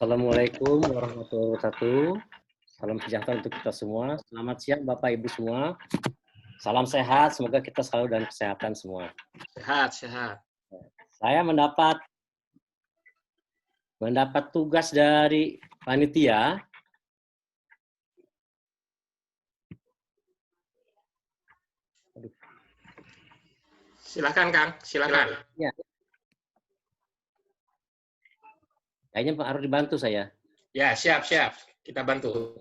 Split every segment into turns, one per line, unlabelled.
Assalamualaikum warahmatullahi wabarakatuh. Salam sejahtera untuk kita semua. Selamat siang Bapak Ibu semua. Salam sehat, semoga kita selalu dalam kesehatan semua.
Sehat, sehat.
Saya mendapat tugas dari panitia.
Silakan Kang, silakan.
Ya. Kayaknya Pak harus dibantu saya.
Ya, siap. Kita bantu.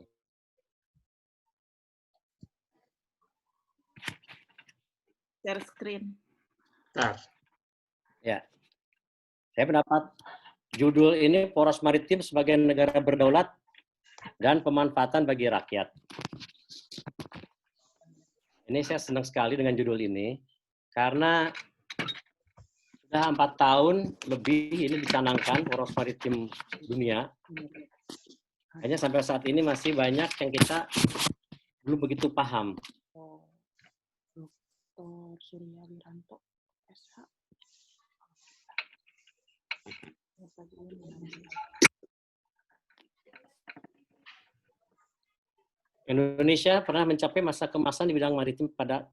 Share screen.
Bentar.
Ya. Saya mendapat judul ini Poros Maritim sebagai negara berdaulat dan pemanfaatan bagi rakyat. Ini saya senang sekali dengan judul ini karena sudah 4 tahun lebih ini dicanangkan Poros Maritim Dunia. Hanya sampai saat ini masih banyak yang kita belum begitu paham.
Dr. Surya Wiranto, SH.
Indonesia pernah mencapai masa kemasan di bidang maritim pada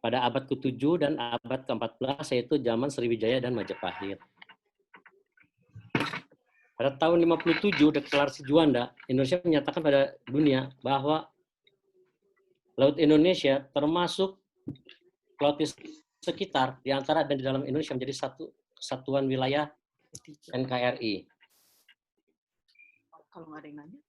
abad ke-7 dan abad ke-14, yaitu zaman Sriwijaya dan Majapahit. Pada tahun 57, Deklarasi Juanda, Indonesia menyatakan pada dunia bahwa Laut Indonesia termasuk laut di sekitar, di antara dan di dalam Indonesia menjadi satu kesatuan wilayah NKRI.
Kalau nggak ada yang nanya.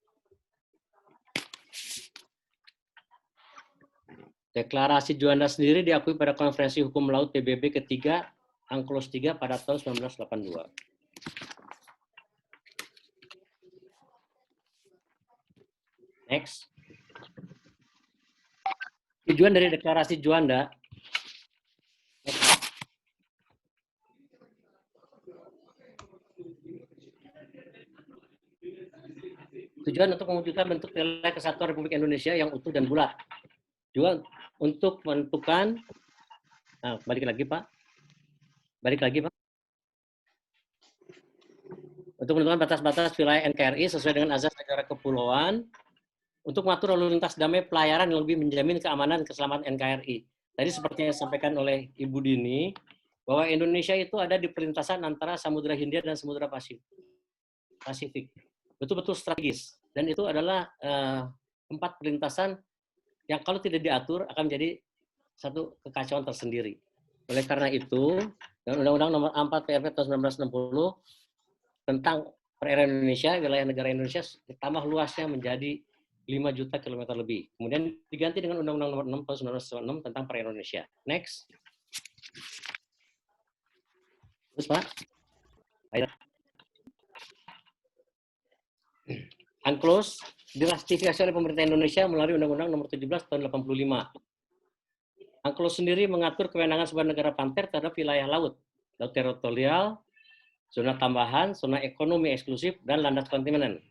Deklarasi Juanda sendiri diakui pada Konferensi Hukum Laut PBB ketiga, Unclos 3 pada tahun 1982. Next. Tujuan dari Deklarasi Juanda untuk mewujudkan bentuk wilayah kesatuan Republik Indonesia yang utuh dan bulat. Juga untuk menentukan, balik lagi Pak. Untuk menentukan batas-batas wilayah NKRI sesuai dengan azas negara kepulauan, untuk mengatur lalu lintas damai pelayaran yang lebih menjamin keamanan dan keselamatan NKRI. Tadi seperti yang disampaikan oleh Ibu Dini, bahwa Indonesia itu ada di perlintasan antara Samudra Hindia dan Samudra Pasifik. Betul-betul strategis. Dan itu adalah tempat perlintasan yang kalau tidak diatur akan menjadi satu kekacauan tersendiri. Oleh karena itu, dengan Undang-Undang Nomor 4 PRP tahun 1960 tentang perairan Indonesia, wilayah negara Indonesia ditambah luasnya menjadi 5 juta kilometer lebih. Kemudian diganti dengan Undang-Undang Nomor 6 tahun 1996 tentang perairan Indonesia. Next. Terus Pak. Ayo. Unclos diratifikasi oleh pemerintah Indonesia melalui Undang-Undang Nomor 17 tahun 85. Unclos sendiri mengatur kewenangan sebuah negara pantai terhadap wilayah laut teritorial, zona tambahan, zona ekonomi eksklusif, dan landas kontinen.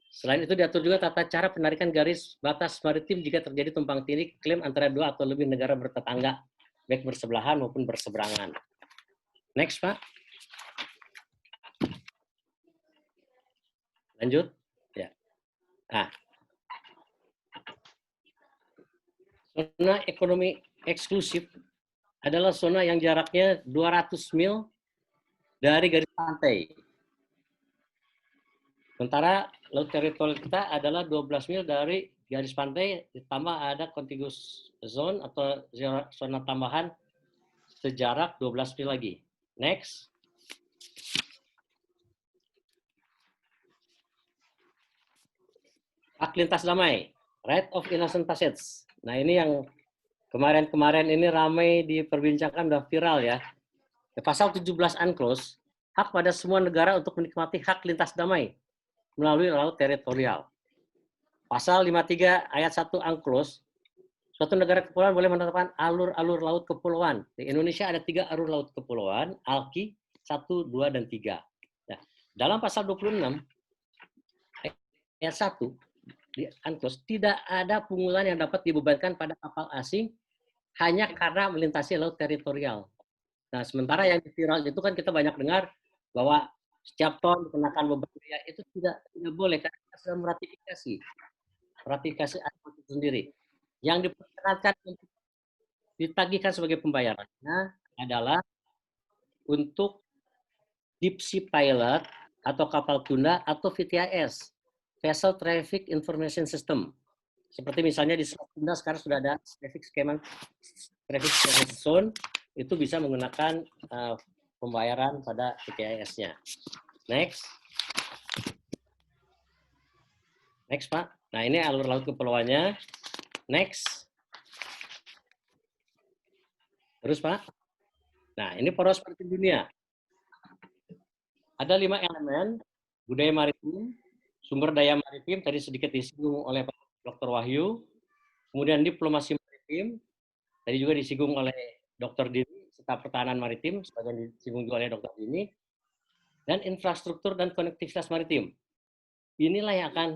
Selain itu diatur juga tata cara penarikan garis batas maritim jika terjadi tumpang tindih klaim antara dua atau lebih negara bertetangga, baik bersebelahan maupun berseberangan. Next, Pak. Lanjut. Ya. Zona ekonomi eksklusif adalah zona yang jaraknya 200 mil dari garis pantai. Sementara laut teritorial kita adalah 12 mil dari garis pantai, ditambah ada contiguous zone atau zona tambahan sejarak 12 mil lagi. Next. Hak lintas damai, right of innocent passage. Nah ini yang kemarin ini ramai diperbincangkan, udah viral ya. Pasal 17 Unclos, hak pada semua negara untuk menikmati hak lintas damai melalui laut teritorial. Pasal 53 ayat 1 Unclos, suatu negara kepulauan boleh menetapkan alur-alur laut kepulauan. Di Indonesia ada 3 alur laut kepulauan, ALKI 1, 2, dan 3. Nah, dalam pasal 26 ayat 1 di Unclos tidak ada pungutan yang dapat dibebankan pada kapal asing hanya karena melintasi laut teritorial. Nah, sementara yang viral itu kan kita banyak dengar bahwa setiap tahun dikenakan beban biaya itu tidak boleh karena kita sudah meratifikasi ASPOT itu sendiri. Yang diperkenankan untuk ditagihkan sebagai pembayarannya adalah untuk deep sea pilot atau kapal tunda atau VTIS, Vessel Traffic Information System. Seperti misalnya di Selat Sunda sekarang sudah ada traffic scamming zone, itu bisa menggunakan pembayaran pada VTIS-nya. Next. Next, Pak. Nah, ini alur laut kepulauannya. Next. Terus, Pak. Nah, ini poros maritim dunia. Ada 5 elemen: budaya maritim, sumber daya maritim, tadi sedikit disinggung oleh Pak Dr. Wahyu, kemudian diplomasi maritim, tadi juga disinggung oleh Dr. Dini, serta pertahanan maritim, sebagian disinggung juga oleh Dr. Dini, dan infrastruktur dan konektivitas maritim. Inilah yang akan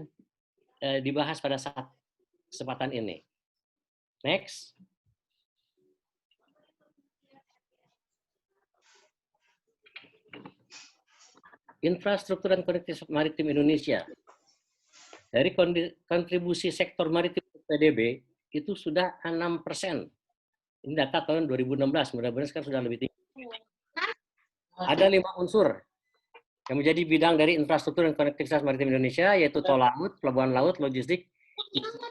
dibahas pada saat kesempatan ini. Next. Infrastruktur dan konektivitas maritim Indonesia. Dari kontribusi sektor maritim PDB itu sudah 6%. Ini data tahun 2016, mudah-mudahan sekarang sudah lebih tinggi. Ada 5 unsur yang menjadi bidang dari infrastruktur dan konektivitas maritim Indonesia, yaitu tol laut, pelabuhan laut, logistik,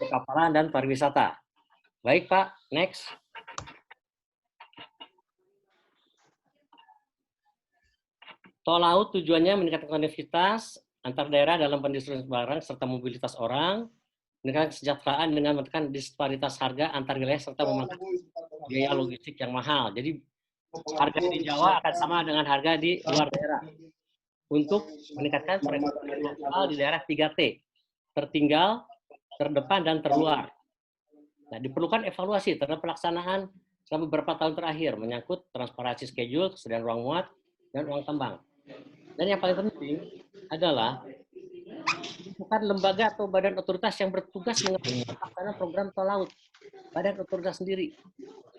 perkapalan, dan pariwisata. Baik, Pak. Next. Tol laut tujuannya meningkatkan konektivitas antar daerah dalam pendistribusian barang serta mobilitas orang, meningkatkan kesejahteraan dengan menekan disparitas harga antar wilayah serta memangkas biaya logistik yang mahal. Jadi harga di Jawa akan sama dengan harga di luar daerah. Untuk meningkatkan perekonomian lokal di daerah 3T, tertinggal, terdepan, dan terluar. Nah, diperlukan evaluasi terhadap pelaksanaan selama beberapa tahun terakhir menyangkut transparansi schedule, kesediaan ruang muat, dan uang tambang. Dan yang paling penting adalah bukan lembaga atau badan otoritas yang bertugas melaksanakan program tol laut, badan otoritas sendiri,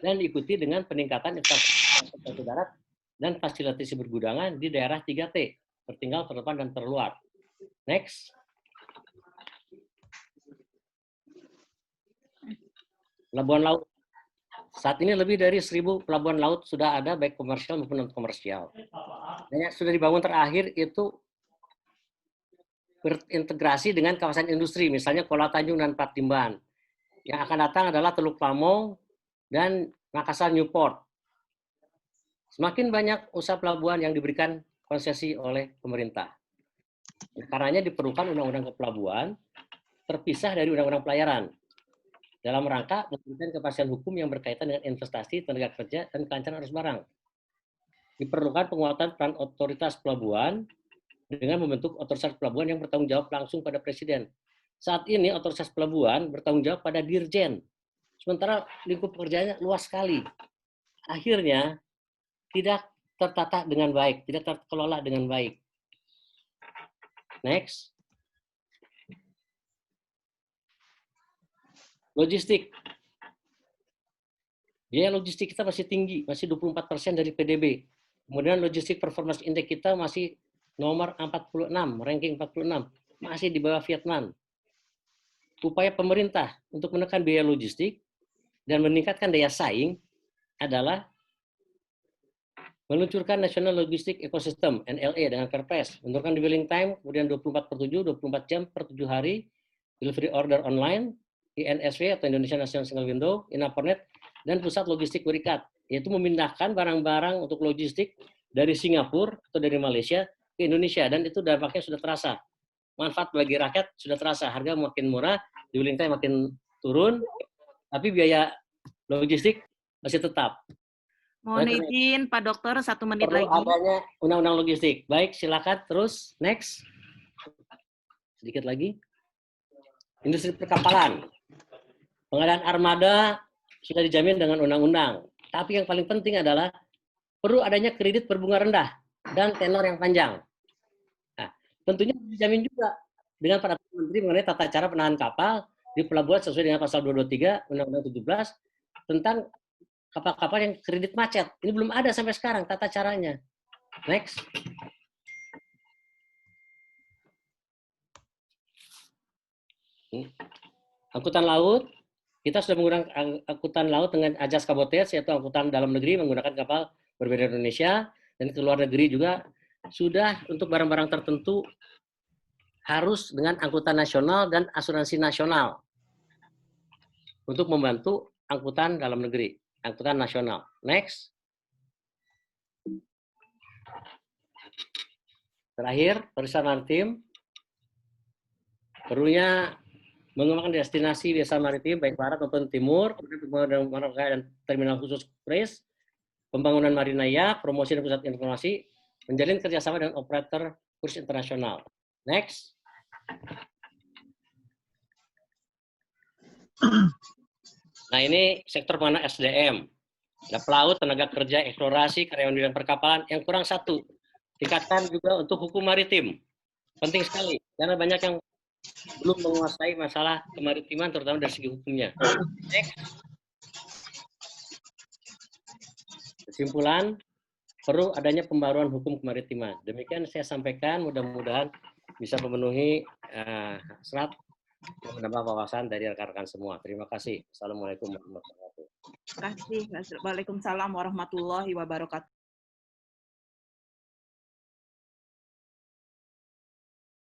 dan diikuti dengan peningkatan infrastruktur darat dan fasilitasi bergudangan di daerah 3T, tertinggal, terdepan, dan terluar. Next. Pelabuhan laut. Saat ini lebih dari 1.000 pelabuhan laut sudah ada, baik komersial maupun non-komersial. Dan yang sudah dibangun terakhir itu berintegrasi dengan kawasan industri, misalnya Kuala Tanjung dan Patimban. Yang akan datang adalah Teluk Plamong dan Makassar Newport. Semakin banyak usaha pelabuhan yang diberikan konsesi oleh pemerintah. Karenanya diperlukan undang-undang kepelabuhan terpisah dari undang-undang pelayaran dalam rangka memberikan kepastian hukum yang berkaitan dengan investasi, tenaga kerja, dan kelancaran arus barang. Diperlukan penguatan peran otoritas pelabuhan dengan membentuk otoritas pelabuhan yang bertanggung jawab langsung pada Presiden. Saat ini otoritas pelabuhan bertanggung jawab pada Dirjen, sementara lingkup pekerjaannya luas sekali. Akhirnya tidak tertata dengan baik, tidak terkelola dengan baik. Next. Logistik. Biaya logistik kita masih tinggi, masih 24% dari PDB. Kemudian logistik performance index kita masih nomor 46, ranking 46, masih di bawah Vietnam. Upaya pemerintah untuk menekan biaya logistik dan meningkatkan daya saing adalah meluncurkan National Logistic Ecosystem, NLE, dengan Perpres, menurunkan dwelling time, kemudian 24/7, 24 jam per 7 hari, delivery order online, INSW atau Indonesia National Single Window, Inapernet, dan pusat logistik berikat, yaitu memindahkan barang-barang untuk logistik dari Singapura atau dari Malaysia ke Indonesia, dan itu dampaknya sudah terasa. Manfaat bagi rakyat sudah terasa, harga makin murah, dwelling time makin turun, tapi biaya logistik masih tetap.
Mohon izin Pak Dokter, 1 menit
perlu
lagi.
adanya undang-undang logistik. Baik, silakan terus. Next. Sedikit lagi. Industri perkapalan. Pengadaan armada sudah dijamin dengan undang-undang. Tapi yang paling penting adalah perlu adanya kredit berbunga rendah dan tenor yang panjang. Nah, tentunya dijamin juga dengan para menteri mengenai tata cara penahan kapal di pelabuhan sesuai dengan pasal 223 Undang-Undang 17 tentang kapal-kapal yang kredit macet. Ini belum ada sampai sekarang tata caranya. Next. Angkutan laut, kita sudah menggunakan angkutan laut dengan ajas kabotage, yaitu angkutan dalam negeri menggunakan kapal berbeda Indonesia, dan ke luar negeri juga sudah untuk barang-barang tertentu harus dengan angkutan nasional dan asuransi nasional untuk membantu angkutan dalam negeri, angkutan nasional. Next. Terakhir, pariwisata maritim perlunya mengembangkan destinasi wisata maritim baik barat maupun timur, kemudian pembangunan dan terminal khusus kruis, pembangunan marina yak, promosi dan pusat informasi, menjalin kerjasama dengan operator kurs internasional. Next. Nah, ini sektor mana SDM. Ada pelaut, tenaga kerja, eksplorasi, karyawan bidang perkapalan. Yang kurang satu, tingkatkan juga untuk hukum maritim. Penting sekali, karena banyak yang belum menguasai masalah kemaritiman, terutama dari segi hukumnya. Next. Kesimpulan, perlu adanya pembaruan hukum kemaritiman. Demikian saya sampaikan, mudah-mudahan bisa memenuhi syarat dan menambah wawasan dari rekan-rekan semua. Terima kasih. Assalamualaikum warahmatullahi wabarakatuh.
Terima kasih. Waalaikumsalam warahmatullahi wabarakatuh.